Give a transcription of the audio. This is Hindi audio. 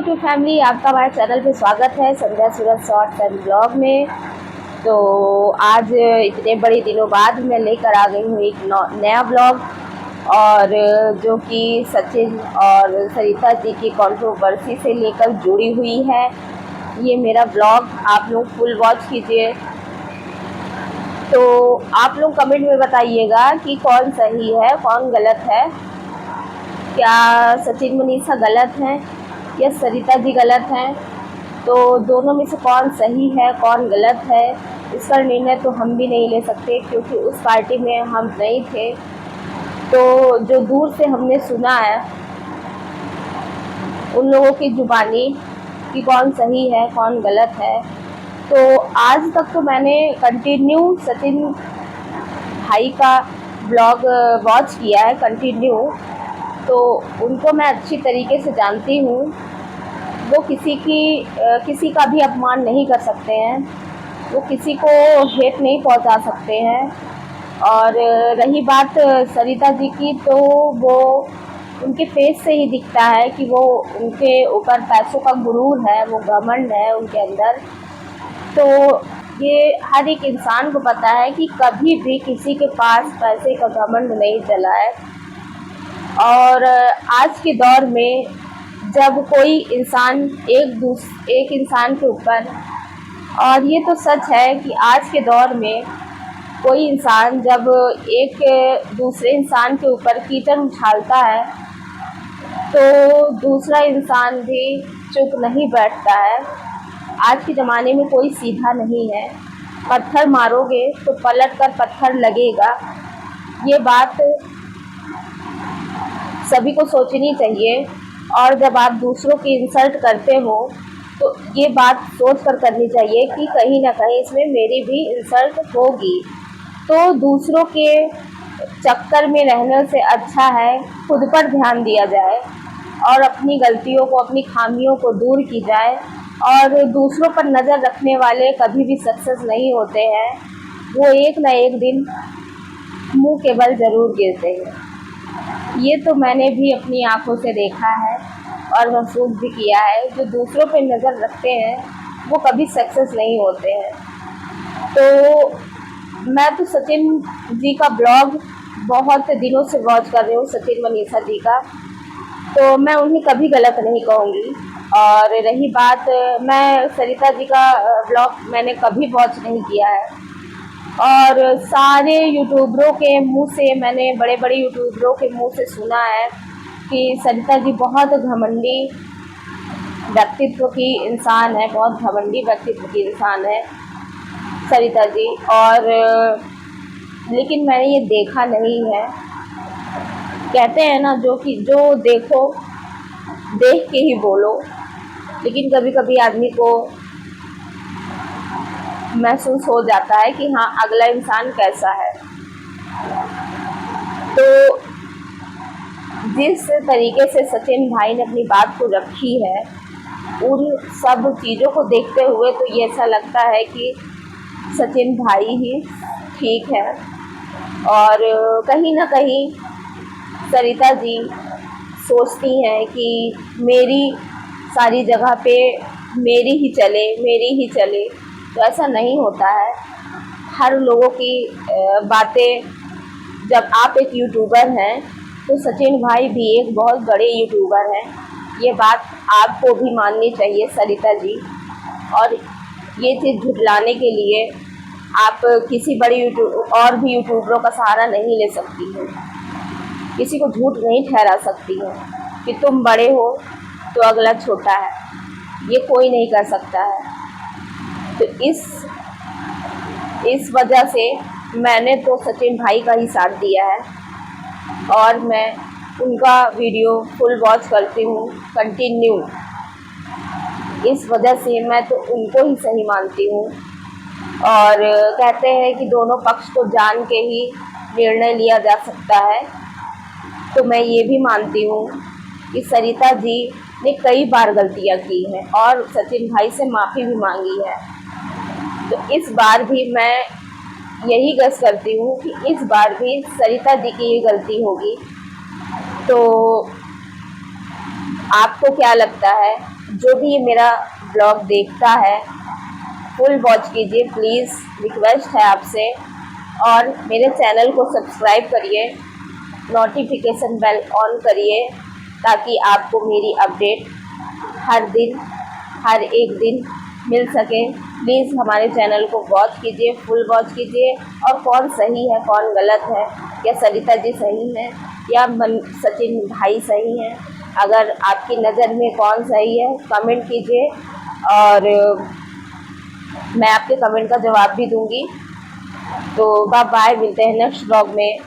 यूट्यूब फैमिली, आपका हमारे चैनल पे स्वागत है संध्या सूरज शॉर्ट्स एंड ब्लॉग में। तो आज इतने बड़े दिनों बाद मैं लेकर आ गई हूँ एक नया ब्लॉग, और जो कि सचिन और सरिता जी की कंट्रोवर्सी से लेकर जुड़ी हुई है। ये मेरा ब्लॉग आप लोग फुल वॉच कीजिए। तो आप लोग कमेंट में बताइएगा कि कौन सही है कौन गलत है। क्या सचिन मनीषा गलत हैं या सरिता जी गलत हैं? तो दोनों में से कौन सही है कौन गलत है, इसका निर्णय तो हम भी नहीं ले सकते, क्योंकि उस पार्टी में हम नहीं थे। तो जो दूर से हमने सुना है उन लोगों की जुबानी कि कौन सही है कौन गलत है। तो आज तक तो मैंने कंटिन्यू सचिन भाई का ब्लॉग वॉच किया है कंटिन्यू, तो उनको मैं अच्छी तरीके से जानती हूँ। वो किसी का भी अपमान नहीं कर सकते हैं, वो किसी को हेट नहीं पहुंचा सकते हैं। और रही बात सरिता जी की, तो वो उनके फेस से ही दिखता है कि वो उनके ऊपर पैसों का गुरूर है, वो घमंड है उनके अंदर। तो ये हर एक इंसान को पता है कि कभी भी किसी के पास पैसे का घमंड नहीं चला है। और आज के दौर में जब कोई इंसान एक इंसान के ऊपर, और ये तो सच है कि आज के दौर में कोई इंसान जब एक दूसरे इंसान के ऊपर कीचड़ उछालता है तो दूसरा इंसान भी चुप नहीं बैठता है। आज के ज़माने में कोई सीधा नहीं है, पत्थर मारोगे तो पलट कर पत्थर लगेगा। ये बात सभी को सोचनी चाहिए। और जब आप दूसरों की इंसल्ट करते हो तो ये बात सोच कर करनी चाहिए कि कहीं ना कहीं इसमें मेरी भी इंसल्ट होगी। तो दूसरों के चक्कर में रहने से अच्छा है खुद पर ध्यान दिया जाए और अपनी गलतियों को अपनी खामियों को दूर की जाए। और दूसरों पर नज़र रखने वाले कभी भी सक्सेस नहीं होते हैं, वो एक ना एक दिन मुंह के बल ज़रूर गिरते हैं। ये तो मैंने भी अपनी आंखों से देखा है और महसूस भी किया है। जो दूसरों पे नज़र रखते हैं वो कभी सक्सेस नहीं होते हैं। तो मैं तो सचिन जी का ब्लॉग बहुत दिनों से वॉच कर रही हूँ, सचिन मनीषा जी का, तो मैं उन्हें कभी गलत नहीं कहूँगी। और रही बात, मैं सरिता जी का ब्लॉग मैंने कभी वॉच नहीं किया है। और सारे यूट्यूबरों के मुंह से, मैंने बड़े बड़े यूट्यूबरों के मुंह से सुना है कि सरिता जी बहुत घमंडी व्यक्तित्व की इंसान है, बहुत घमंडी व्यक्तित्व की इंसान है सरिता जी। और लेकिन मैंने ये देखा नहीं है। कहते हैं ना, जो देखो देख के ही बोलो, लेकिन कभी कभी आदमी को महसूस हो जाता है कि हाँ अगला इंसान कैसा है। तो जिस तरीके से सचिन भाई ने अपनी बात को रखी है, उन सब चीज़ों को देखते हुए तो ये ऐसा लगता है कि सचिन भाई ही ठीक है। और कहीं ना कहीं सरिता जी सोचती हैं कि मेरी सारी जगह पे मेरी ही चले। तो ऐसा नहीं होता है। हर लोगों की बातें, जब आप एक यूट्यूबर हैं तो सचिन भाई भी एक बहुत बड़े यूट्यूबर हैं, ये बात आपको भी माननी चाहिए सरिता जी। और ये चीज़ झुठलाने के लिए आप किसी बड़े और भी यूट्यूबरों का सहारा नहीं ले सकती हैं, किसी को झूठ नहीं ठहरा सकती हैं कि तुम बड़े हो तो अगला छोटा है, ये कोई नहीं कर सकता है। तो इस वजह से मैंने तो सचिन भाई का ही साथ दिया है और मैं उनका वीडियो फुल वॉच करती हूँ कंटिन्यू। इस वजह से मैं तो उनको ही सही मानती हूँ। और कहते हैं कि दोनों पक्ष को जान के ही निर्णय लिया जा सकता है। तो मैं ये भी मानती हूँ कि सरिता जी ने कई बार गलतियाँ की हैं और सचिन भाई से माफ़ी भी मांगी है। तो इस बार भी मैं यही गेस करती हूँ कि इस बार भी सरिता जी की ये गलती होगी। तो आपको क्या लगता है, जो भी ये मेरा ब्लॉग देखता है फुल वॉच कीजिए प्लीज़, रिक्वेस्ट है आपसे। और मेरे चैनल को सब्सक्राइब करिए, नोटिफिकेशन बेल ऑन करिए ताकि आपको मेरी अपडेट हर दिन हर एक दिन मिल सके। प्लीज़ हमारे चैनल को वॉच कीजिए, फुल वॉच कीजिए। और कौन सही है कौन गलत है, या सरिता जी सही हैं या सचिन भाई सही हैं, अगर आपकी नज़र में कौन सही है कमेंट कीजिए और मैं आपके कमेंट का जवाब भी दूंगी। तो बाय बाय, मिलते हैं नेक्स्ट ब्लॉग में।